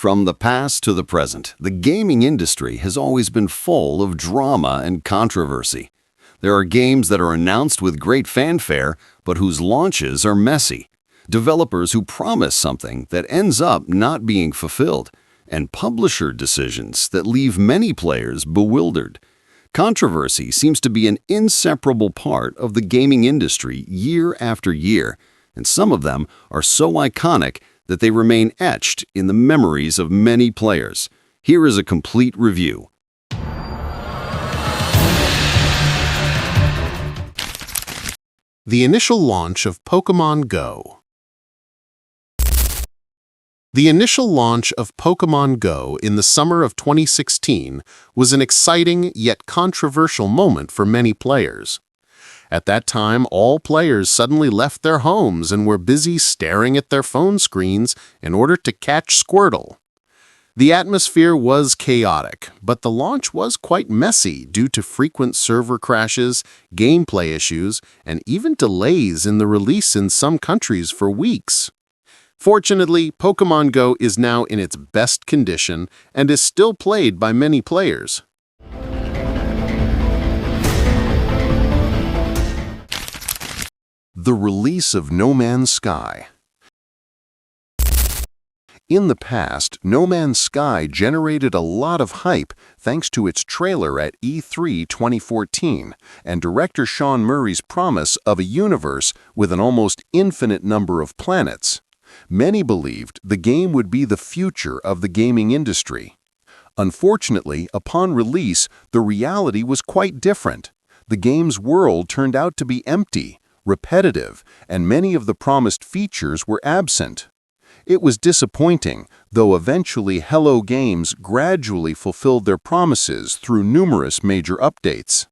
From the past to the present, the gaming industry has always been full of drama and controversy. There are games that are announced with great fanfare, but whose launches are messy. Developers who promise something that ends up not being fulfilled, and publisher decisions that leave many players bewildered. Controversy seems to be an inseparable part of the gaming industry year after year, and some of them are so iconic that they remain etched in the memories of many players. Here is a complete review. The initial launch of Pokémon Go. The initial launch of Pokémon Go in the summer of 2016 was an exciting yet controversial moment for many players. At that time, all players suddenly left their homes and were busy staring at their phone screens in order to catch Squirtle. The atmosphere was chaotic, but the launch was quite messy due to frequent server crashes, gameplay issues, and even delays in the release in some countries for weeks. Fortunately, Pokémon Go is now in its best condition and is still played by many players. The release of No Man's Sky. In the past, No Man's Sky generated a lot of hype thanks to its trailer at E3 2014 and director Sean Murray's promise of a universe with an almost infinite number of planets. Many believed the game would be the future of the gaming industry. Unfortunately, upon release, the reality was quite different. The game's world turned out to be empty, repetitive, and many of the promised features were absent. It was disappointing, though eventually Hello Games gradually fulfilled their promises through numerous major updates.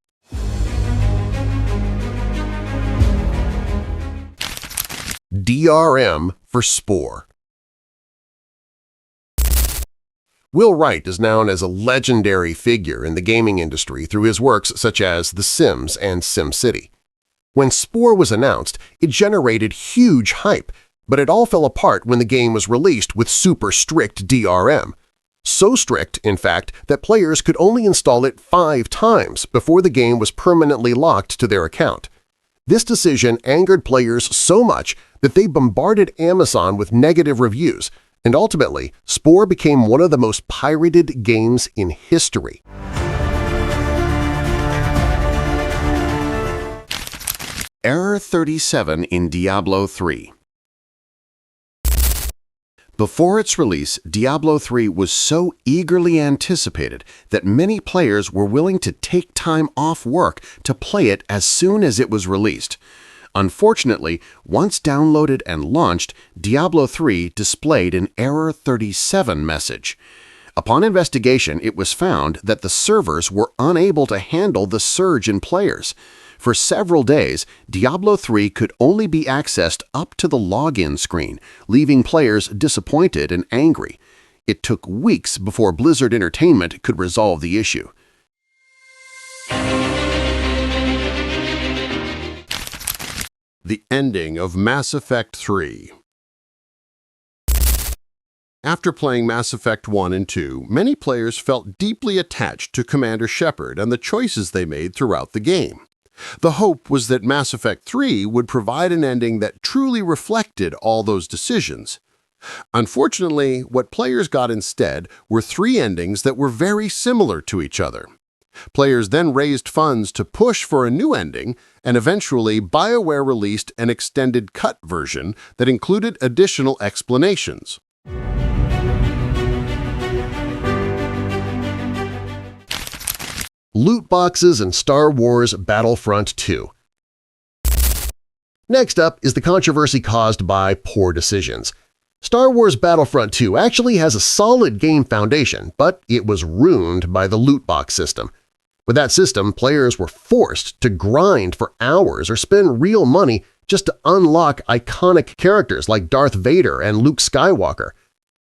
DRM for Spore. Will Wright is known as a legendary figure in the gaming industry through his works such as The Sims and SimCity. When Spore was announced, it generated huge hype, but it all fell apart when the game was released with super strict DRM. So strict, in fact, that players could only install it 5 times before the game was permanently locked to their account. This decision angered players so much that they bombarded Amazon with negative reviews, and ultimately, Spore became one of the most pirated games in history. Error 37 in Diablo 3. Before its release, Diablo 3 was so eagerly anticipated that many players were willing to take time off work to play it as soon as it was released. Unfortunately, once downloaded and launched, Diablo 3 displayed an Error 37 message. Upon investigation, it was found that the servers were unable to handle the surge in players. For several days, Diablo 3 could only be accessed up to the login screen, leaving players disappointed and angry. It took weeks before Blizzard Entertainment could resolve the issue. The ending of Mass Effect 3. After playing Mass Effect 1 and 2, many players felt deeply attached to Commander Shepard and the choices they made throughout the game. The hope was that Mass Effect 3 would provide an ending that truly reflected all those decisions. Unfortunately, what players got instead were 3 endings that were very similar to each other. Players then raised funds to push for a new ending, and eventually BioWare released an extended cut version that included additional explanations. Loot boxes and Star Wars Battlefront 2. Next up is the controversy caused by poor decisions. Star Wars Battlefront 2 actually has a solid game foundation, but it was ruined by the loot box system. With that system, players were forced to grind for hours or spend real money just to unlock iconic characters like Darth Vader and Luke Skywalker.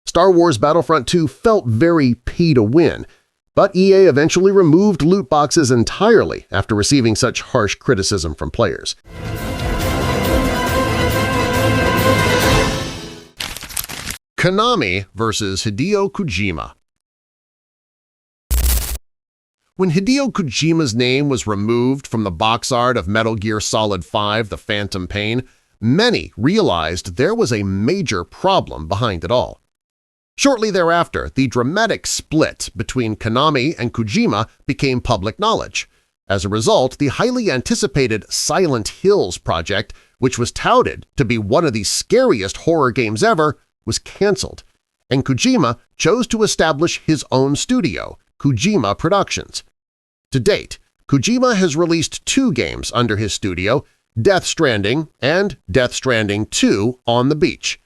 Star Wars Battlefront 2 felt very pay-to-win, but EA eventually removed loot boxes entirely after receiving such harsh criticism from players. Konami versus Hideo Kojima. When Hideo Kojima's name was removed from the box art of Metal Gear Solid 5: The Phantom Pain, many realized there was a major problem behind it all. Shortly thereafter, the dramatic split between Konami and Kojima became public knowledge. As a result, the highly anticipated Silent Hills project, which was touted to be one of the scariest horror games ever, was canceled, and Kojima chose to establish his own studio, Kojima Productions. To date, Kojima has released 2 games under his studio, Death Stranding and Death Stranding 2 on the Beach,